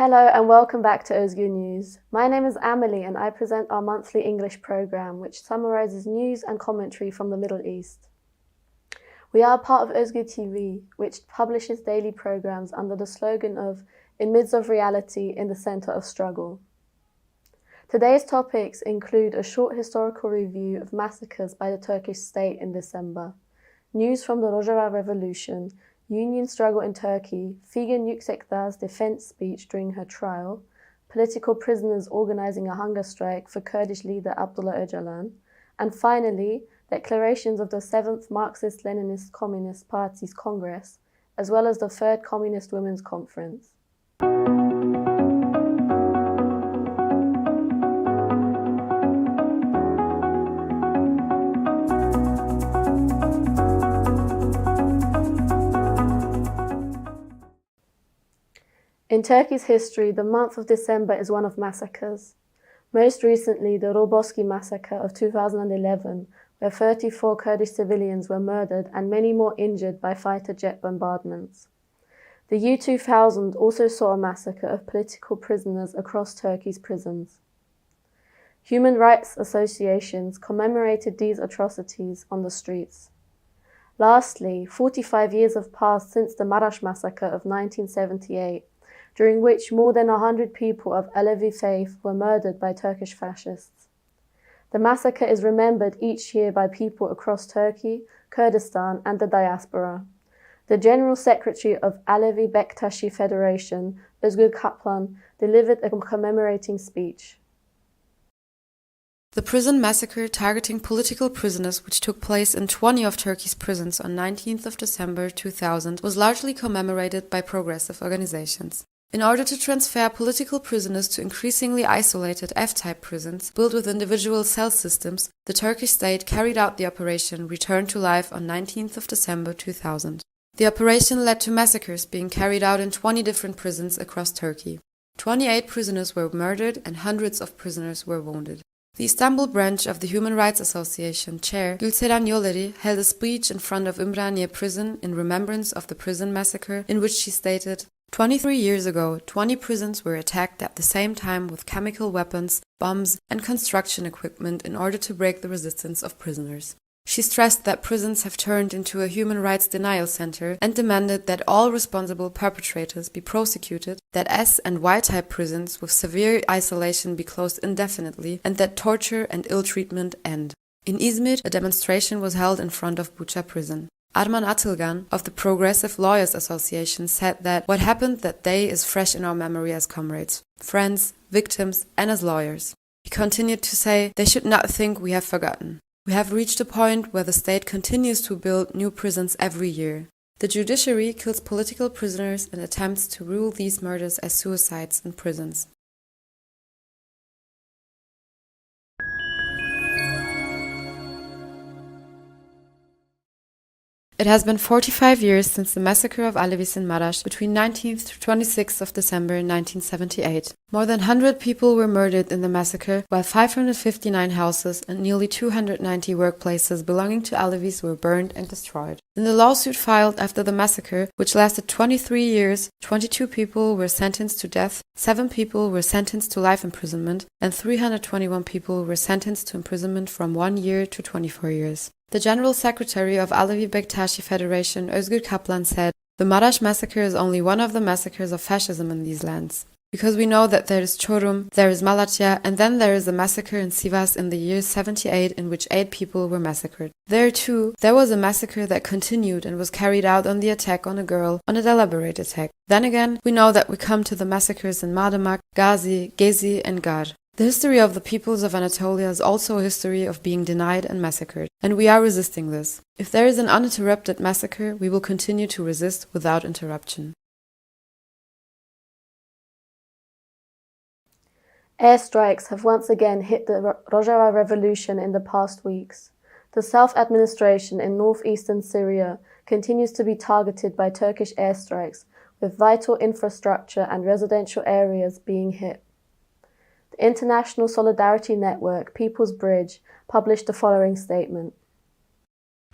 Hello and welcome back to Özgür News. My name is Amelie and I present our monthly English program which summarizes news and commentary from the Middle East. We are part of Özgür TV, which publishes daily programs under the slogan of Inmidst of reality in the center of struggle. Today's topics include a short historical review of massacres by the Turkish state in December, news from the Rojava Revolution, union struggle in Turkey, Figen Yüksekdag's defense speech during her trial, political prisoners organizing a hunger strike for Kurdish leader Abdullah Öcalan, and finally, declarations of the 7th Marxist-Leninist Communist Party's Congress, as well as the 3rd Communist Women's Conference. In Turkey's history, the month of December is one of massacres. Most recently, the Roboski massacre of 2011, where 34 Kurdish civilians were murdered and many more injured by fighter jet bombardments. The U-2000 also saw a massacre of political prisoners across Turkey's prisons. Human rights associations commemorated these atrocities on the streets. Lastly, 45 years have passed since the Maraş massacre of 1978, during which more than 100 people of Alevi faith were murdered by Turkish fascists. The massacre is remembered each year by people across Turkey, Kurdistan, and the diaspora. The General Secretary of Alevi Bektashi Federation, Özgür Kaplan, delivered a commemorating speech. The prison massacre targeting political prisoners, which took place in 20 of Turkey's prisons on 19th of December 2000, was largely commemorated by progressive organizations. In order to transfer political prisoners to increasingly isolated F-type prisons built with individual cell systems, the Turkish state carried out the operation Return to Life on 19th of December 2000. The operation led to massacres being carried out in 20 different prisons across Turkey. 28 prisoners were murdered and hundreds of prisoners were wounded. The Istanbul branch of the Human Rights Association chair, Gülseren Yolleri, held a speech in front of Ümraniye prison in remembrance of the prison massacre, in which she stated, 23 years ago, 20 prisons were attacked at the same time with chemical weapons, bombs, and construction equipment in order to break the resistance of prisoners. She stressed that prisons have turned into a human rights denial center and demanded that all responsible perpetrators be prosecuted, that S and Y-type prisons with severe isolation be closed indefinitely, and that torture and ill-treatment end. In Izmir, a demonstration was held in front of Bucha prison. Arman Atılgan of the Progressive Lawyers Association said that what happened that day is fresh in our memory as comrades, friends, victims, and as lawyers. He continued to say, they should not think we have forgotten. We have reached a point where the state continues to build new prisons every year. The judiciary kills political prisoners and attempts to rule these murders as suicides in prisons. It has been 45 years since the massacre of Alevis in Maraş between 19th to 26th of December 1978. More than 100 people were murdered in the massacre, while 559 houses and nearly 290 workplaces belonging to Alevis were burned and destroyed. In the lawsuit filed after the massacre, which lasted 23 years, 22 people were sentenced to death, 7 people were sentenced to life imprisonment, and 321 people were sentenced to imprisonment from 1 year to 24 years. The General Secretary of Alevi Bektashi Federation, Özgür Kaplan, said, "The Maraş massacre is only one of the massacres of fascism in these lands. Because we know that there is Çorum, there is Malatya, and then there is a massacre in Sivas in the year 78 in which 8 people were massacred. There too, there was a massacre that continued and was carried out on the attack on a girl, on a deliberate attack. Then again, we know that we come to the massacres in Madımak, Gazi, Gezi, and Gar. The history of the peoples of Anatolia is also a history of being denied and massacred, and we are resisting this. If there is an uninterrupted massacre, we will continue to resist without interruption." Airstrikes have once again hit the Rojava Revolution in the past weeks. The self-administration in northeastern Syria continues to be targeted by Turkish airstrikes, with vital infrastructure and residential areas being hit. The International Solidarity Network, People's Bridge, published the following statement.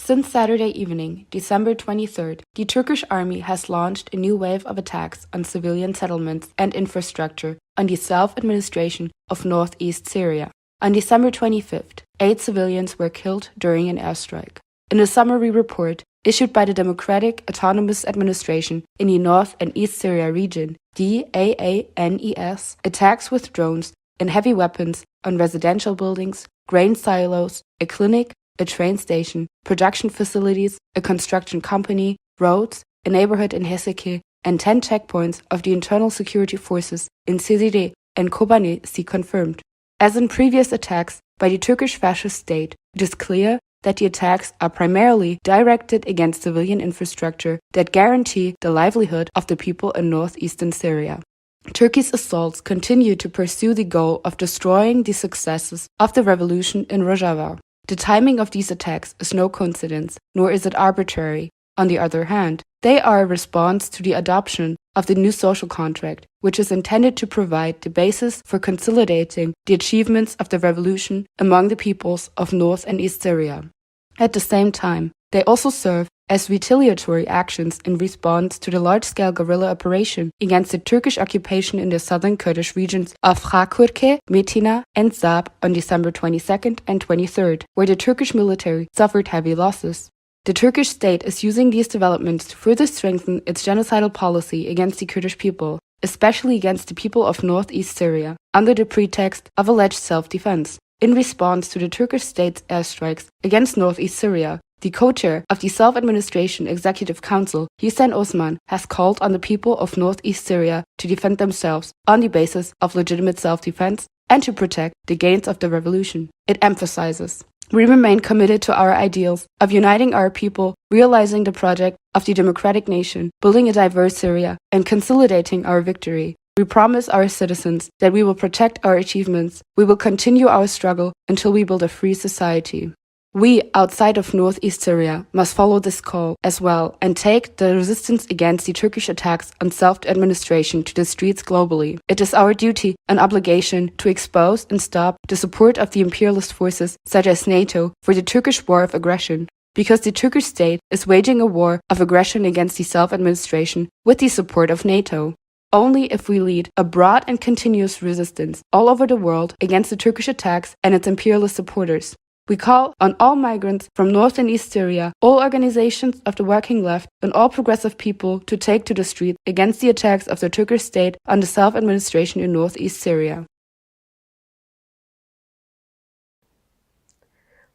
Since Saturday evening, December 23rd, the Turkish army has launched a new wave of attacks on civilian settlements and infrastructure on the self-administration of northeast Syria. On December 25th, 8 civilians were killed during an airstrike. In a summary report issued by the Democratic Autonomous Administration in the North and East Syria region, DAANES, attacks with drones and heavy weapons on residential buildings, grain silos, a clinic, a train station, production facilities, a construction company, roads, a neighborhood in Heseke, and 10 checkpoints of the internal security forces in Cizre and Kobane confirmed. As in previous attacks by the Turkish fascist state, it is clear that the attacks are primarily directed against civilian infrastructure that guarantee the livelihood of the people in northeastern Syria. Turkey's assaults continue to pursue the goal of destroying the successes of the revolution in Rojava. The timing of these attacks is no coincidence, nor is it arbitrary. On the other hand, they are a response to the adoption of the new social contract, which is intended to provide the basis for consolidating the achievements of the revolution among the peoples of North and East Syria. At the same time, they also serve as retaliatory actions in response to the large-scale guerrilla operation against the Turkish occupation in the southern Kurdish regions of Hakurke, Metina, and Zab on December 22nd and 23rd, where the Turkish military suffered heavy losses. The Turkish state is using these developments to further strengthen its genocidal policy against the Kurdish people, especially against the people of northeast Syria, under the pretext of alleged self-defense. In response to the Turkish state's airstrikes against northeast Syria, the co-chair of the Self-Administration Executive Council, Hüseyin Osman, has called on the people of northeast Syria to defend themselves on the basis of legitimate self-defense and to protect the gains of the revolution. It emphasizes, "We remain committed to our ideals of uniting our people, realizing the project of the democratic nation, building a diverse Syria, and consolidating our victory. We promise our citizens that we will protect our achievements. We will continue our struggle until we build a free society." We, outside of northeast Syria, must follow this call as well and take the resistance against the Turkish attacks on self-administration to the streets globally. It is our duty and obligation to expose and stop the support of the imperialist forces such as NATO for the Turkish war of aggression, because the Turkish state is waging a war of aggression against the self-administration with the support of NATO. Only if we lead a broad and continuous resistance all over the world against the Turkish attacks and its imperialist supporters. We call on all migrants from North and East Syria, all organizations of the working left, and all progressive people to take to the street against the attacks of the Turkish state on the self-administration in northeast Syria.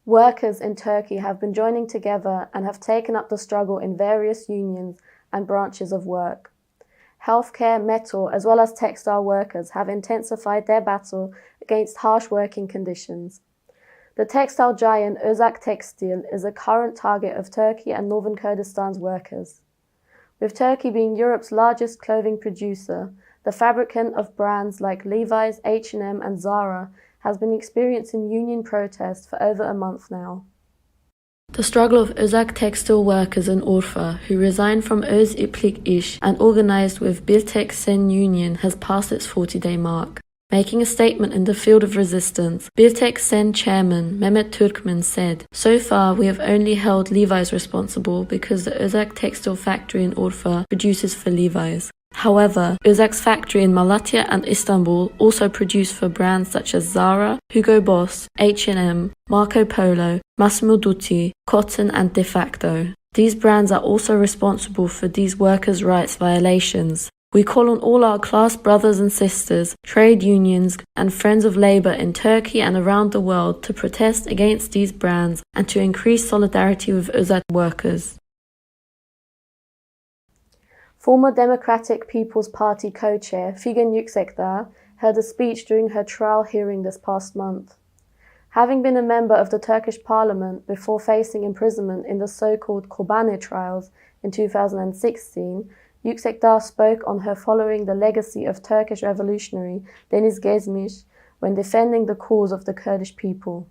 Workers in Turkey have been joining together and have taken up the struggle in various unions and branches of work. Healthcare, metal, as well as textile workers have intensified their battle against harsh working conditions. The textile giant Özak Tekstil is a current target of Turkey and northern Kurdistan's workers. With Turkey being Europe's largest clothing producer, the fabricant of brands like Levi's, H&M and Zara has been experiencing union protests for over a month now. The struggle of Özak textile workers in Urfa, who resigned from Öz İplik İş and organized with Birtek Sen Union, has passed its 40-day mark. Making a statement in the field of resistance, Birtek Sen chairman Mehmet Türkmen said, "So far we have only held Levi's responsible because the Özak textile factory in Urfa produces for Levi's. However, Özak's factory in Malatya and Istanbul also produce for brands such as Zara, Hugo Boss, H&M, Marco Polo, Massimo Dutti, Cotton and De Facto. These brands are also responsible for these workers' rights violations. We call on all our class brothers and sisters, trade unions and friends of labor in Turkey and around the world to protest against these brands and to increase solidarity with Özak workers." Former Democratic People's Party co-chair Figen Yüksekdag held a speech during her trial hearing this past month. Having been a member of the Turkish parliament before facing imprisonment in the so-called Kobane trials in 2016, Yüksekdag spoke on her following the legacy of Turkish revolutionary Deniz Gezmiş when defending the cause of the Kurdish people.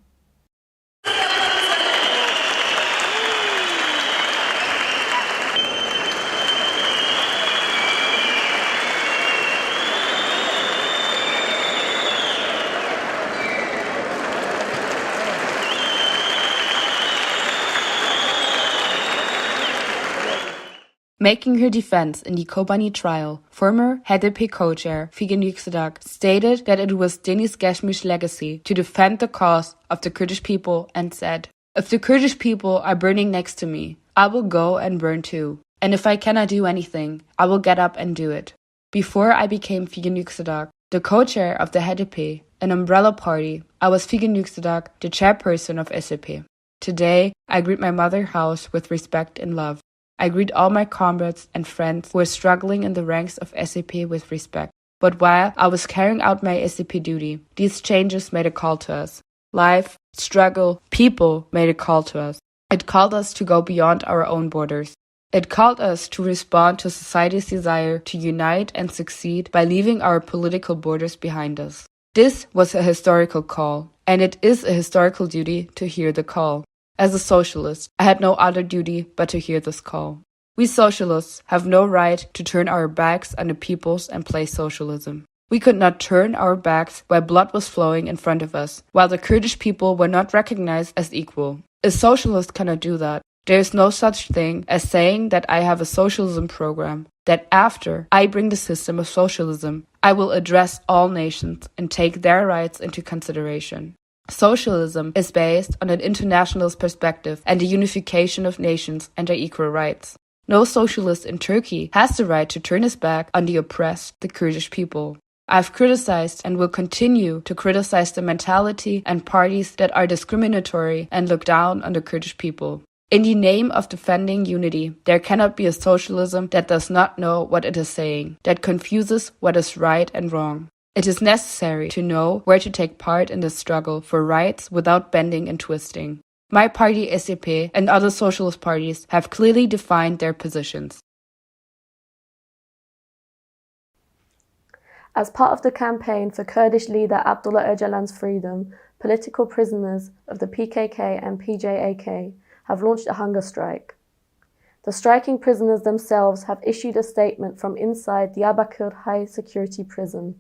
Making her defense in the Kobani trial, former HDP co-chair Figen Yüksekdag stated that it was Deniz Geçmiş's legacy to defend the cause of the Kurdish people and said, "If the Kurdish people are burning next to me, I will go and burn too. And if I cannot do anything, I will get up and do it." Before I became Figen Yüksekdag, the co-chair of the HDP, an umbrella party, I was Figen Yüksekdag, the chairperson of SAP. Today, I greet my mother house with respect and love. I greet all my comrades and friends who are struggling in the ranks of SAP with respect. But while I was carrying out my SAP duty, these changes made a call to us. Life, struggle, people made a call to us. It called us to go beyond our own borders. It called us to respond to society's desire to unite and succeed by leaving our political borders behind us. This was a historical call, and it is a historical duty to hear the call. As a socialist, I had no other duty but to hear this call. We socialists have no right to turn our backs on the peoples and play socialism. We could not turn our backs while blood was flowing in front of us, while the Kurdish people were not recognized as equal. A socialist cannot do that. There is no such thing as saying that I have a socialism program, that after I bring the system of socialism, I will address all nations and take their rights into consideration. Socialism is based on an internationalist perspective and the unification of nations and their equal rights. No socialist in Turkey has the right to turn his back on the oppressed, the Kurdish people. I've criticized and will continue to criticize the mentality and parties that are discriminatory and look down on the Kurdish people. In the name of defending unity, there cannot be a socialism that does not know what it is saying, that confuses what is right and wrong. It is necessary to know where to take part in the struggle for rights without bending and twisting. My party SAP and other socialist parties have clearly defined their positions. As part of the campaign for Kurdish leader Abdullah Öcalan's freedom, political prisoners of the PKK and PJAK have launched a hunger strike. The striking prisoners themselves have issued a statement from inside Diyarbakir High Security Prison.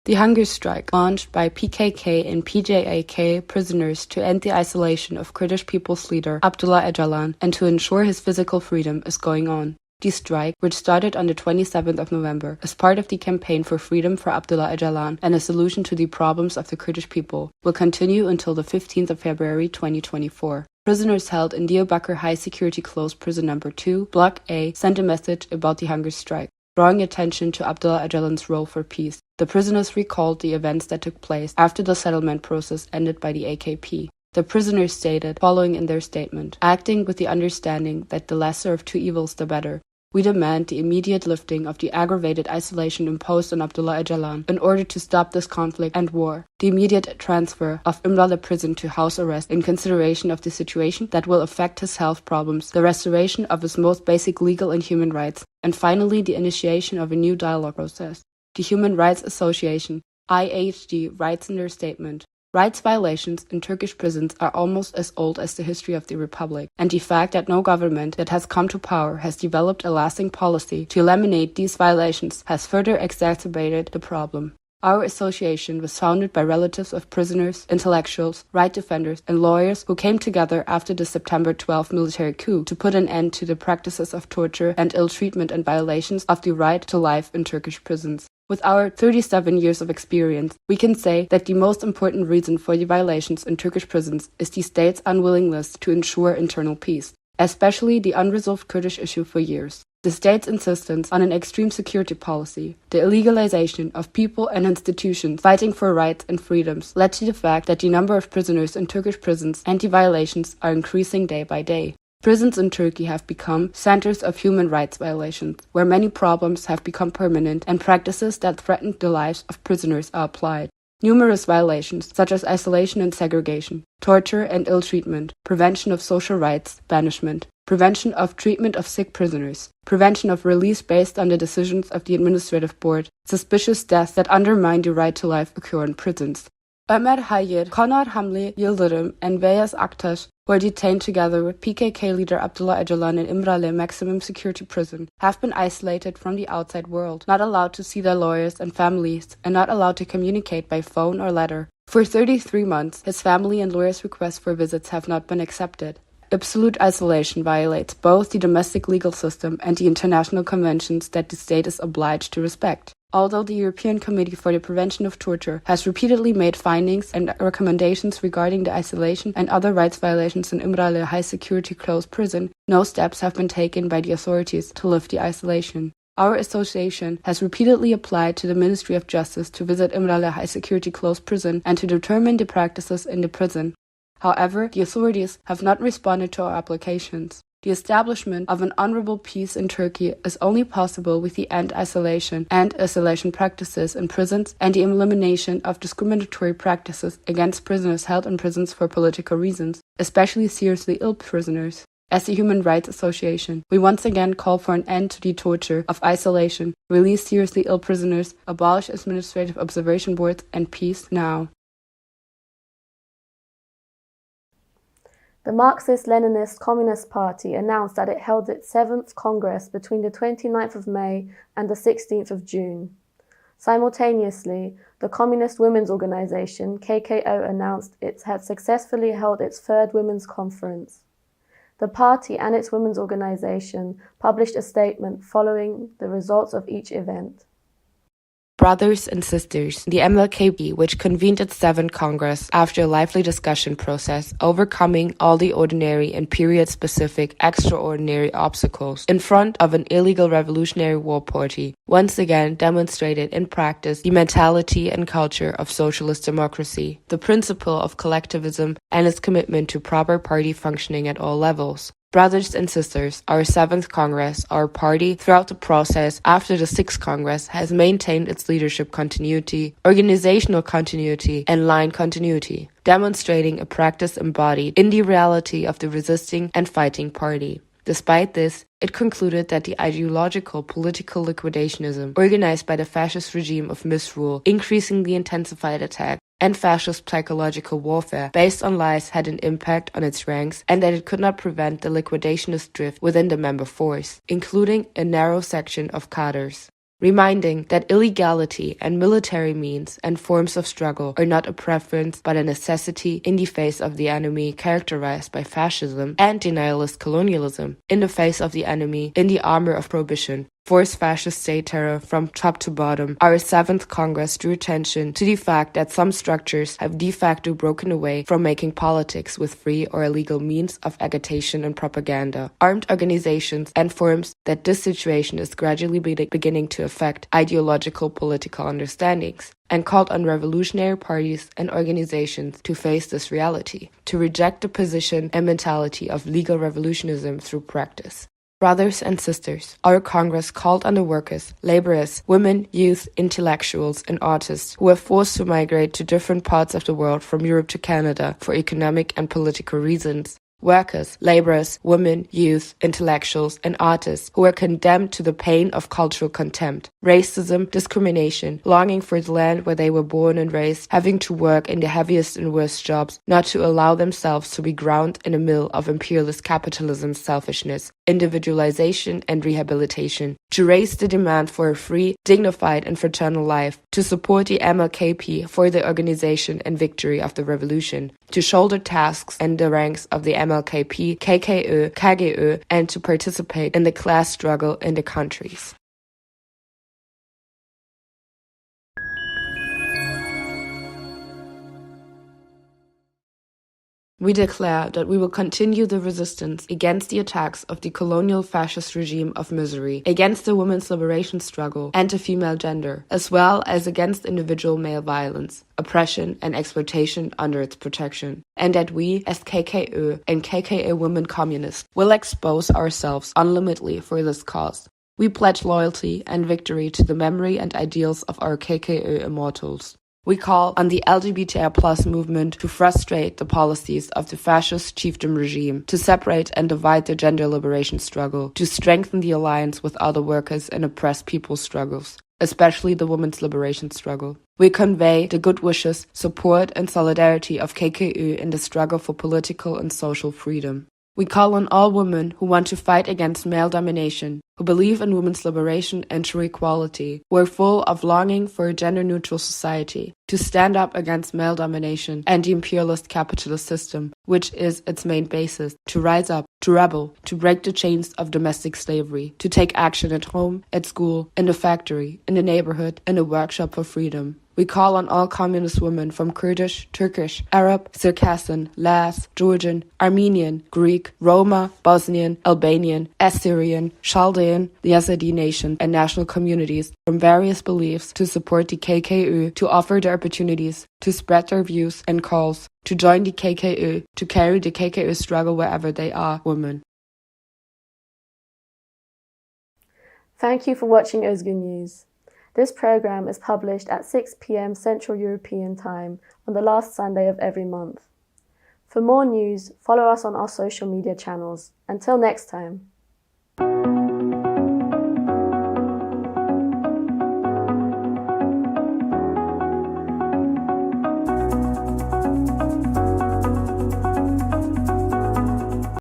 The hunger strike, launched by PKK and PJAK prisoners to end the isolation of Kurdish people's leader Abdullah Öcalan and to ensure his physical freedom, is going on. The strike, which started on the 27th of November, is part of the campaign for freedom for Abdullah Öcalan and a solution to the problems of the Kurdish people, will continue until the 15th of February 2024. Prisoners held in Diyarbakir High Security Closed Prison No. 2, Block A, sent a message about the hunger strike, drawing attention to Abdullah Öcalan's role for peace. The prisoners recalled the events that took place after the settlement process ended by the AKP. The prisoners stated, following in their statement, "Acting with the understanding that the lesser of two evils the better, we demand the immediate lifting of the aggravated isolation imposed on Abdullah Öcalan in order to stop this conflict and war, the immediate transfer of Imralı prison to house arrest in consideration of the situation that will affect his health problems, the restoration of his most basic legal and human rights, and finally the initiation of a new dialogue process." The Human Rights Association, IHD, writes in their statement, "Rights violations in Turkish prisons are almost as old as the history of the Republic, and the fact that no government that has come to power has developed a lasting policy to eliminate these violations has further exacerbated the problem." Our association was founded by relatives of prisoners, intellectuals, right defenders, and lawyers who came together after the September 12 military coup to put an end to the practices of torture and ill treatment and violations of the right to life in Turkish prisons. With our 37 years of experience, we can say that the most important reason for the violations in Turkish prisons is the state's unwillingness to ensure internal peace, especially the unresolved Kurdish issue for years. The state's insistence on an extreme security policy, the illegalization of people and institutions fighting for rights and freedoms led to the fact that the number of prisoners in Turkish prisons and the violations are increasing day by day. Prisons in Turkey have become centers of human rights violations, where many problems have become permanent and practices that threaten the lives of prisoners are applied. Numerous violations, such as isolation and segregation, torture and ill treatment, prevention of social rights, banishment, prevention of treatment of sick prisoners, prevention of release based on the decisions of the administrative board, suspicious deaths that undermine the right to life occur in prisons. Ömer Hayyar, Konar Hamli Yıldırım, and Beyaz Aktaş were detained together with PKK leader Abdullah Öcalan in İmralı Maximum Security Prison, have been isolated from the outside world, not allowed to see their lawyers and families, and not allowed to communicate by phone or letter. For 33 months, his family and lawyers' requests for visits have not been accepted. Absolute isolation violates both the domestic legal system and the international conventions that the state is obliged to respect. Although the European Committee for the Prevention of Torture has repeatedly made findings and recommendations regarding the isolation and other rights violations in İmralı High Security Closed Prison, no steps have been taken by the authorities to lift the isolation. Our association has repeatedly applied to the Ministry of Justice to visit İmralı High Security Closed Prison and to determine the practices in the prison. However, the authorities have not responded to our applications. The establishment of an honorable peace in Turkey is only possible with the end isolation and isolation practices in prisons and the elimination of discriminatory practices against prisoners held in prisons for political reasons, especially seriously ill prisoners. As a Human Rights Association, we once again call for an end to the torture of isolation, release seriously ill prisoners, abolish administrative observation boards, and peace now. The Marxist-Leninist Communist Party announced that it held its 7th Congress between the 29th of May and the 16th of June. Simultaneously, the Communist Women's Organization, KKO, announced it had successfully held its 3rd Women's Conference. The party and its women's organization published a statement following the results of each event. Brothers and sisters, the MLKP, which convened its 7th Congress after a lively discussion process, overcoming all the ordinary and period-specific extraordinary obstacles in front of an illegal revolutionary war party, once again demonstrated in practice the mentality and culture of socialist democracy, the principle of collectivism, and its commitment to proper party functioning at all levels. Brothers and sisters, our 7th Congress, our party, throughout the process after the 6th Congress, has maintained its leadership continuity, organizational continuity, and line continuity, demonstrating a practice embodied in the reality of the resisting and fighting party. Despite this, it concluded that the ideological political liquidationism organized by the fascist regime of misrule, increasingly intensified attack, and fascist psychological warfare based on lies had an impact on its ranks, and that it could not prevent the liquidationist drift within the member force, including a narrow section of cadres. Reminding that illegality and military means and forms of struggle are not a preference but a necessity in the face of the enemy characterized by fascism and denialist colonialism, in the face of the enemy in the armor of prohibition, forced fascist state terror from top to bottom. Our 7th Congress drew attention to the fact that some structures have de facto broken away from making politics with free or illegal means of agitation and propaganda, armed organizations, and forms that this situation is gradually beginning to affect ideological political understandings, and called on revolutionary parties and organizations to face this reality, to reject the position and mentality of legal revolutionism through practice. Brothers and sisters, our Congress called on the workers, laborers, women, youth, intellectuals, and artists who were forced to migrate to different parts of the world from Europe to Canada for economic and political reasons. Workers, laborers, women, youth, intellectuals, and artists who were condemned to the pain of cultural contempt, racism, discrimination, longing for the land where they were born and raised, having to work in the heaviest and worst jobs, not to allow themselves to be ground in a mill of imperialist capitalism's selfishness, individualization, and rehabilitation, to raise the demand for a free, dignified, and fraternal life, to support the MLKP for the organization and victory of the revolution, to shoulder tasks and the ranks of the MLKP, KKÖ, KGÖ, and to participate in the class struggle in the countries. We declare that we will continue the resistance against the attacks of the colonial fascist regime of misery, against the women's liberation struggle and the female gender, as well as against individual male violence, oppression, and exploitation under its protection, and that we, as KKÖ and KKÖ Women Communists, will expose ourselves unlimitedly for this cause. We pledge loyalty and victory to the memory and ideals of our KKÖ immortals. We call on the LGBTI+ movement to frustrate the policies of the fascist chiefdom regime, to separate and divide the gender liberation struggle, to strengthen the alliance with other workers and oppressed people's struggles, especially the women's liberation struggle. We convey the good wishes, support, and solidarity of KKÖ in the struggle for political and social freedom. We call on all women who want to fight against male domination, who believe in women's liberation and true equality, who are full of longing for a gender-neutral society, to stand up against male domination and the imperialist capitalist system, which is its main basis, to rise up, to rebel, to break the chains of domestic slavery, to take action at home, at school, in the factory, in the neighborhood, in the workshop for freedom. We call on all communist women from Kurdish, Turkish, Arab, Circassian, Laz, Georgian, Armenian, Greek, Roma, Bosnian, Albanian, Assyrian, Chaldean, the Yazidi nation, and national communities from various beliefs to support the KKU, to offer their opportunities, to spread their views and calls, to join the KKU, to carry the KKU struggle wherever they are women. Thank you for watching Özgür News. This program is published at 6 p.m. Central European Time on the last Sunday of every month. For more news, follow us on our social media channels. Until next time.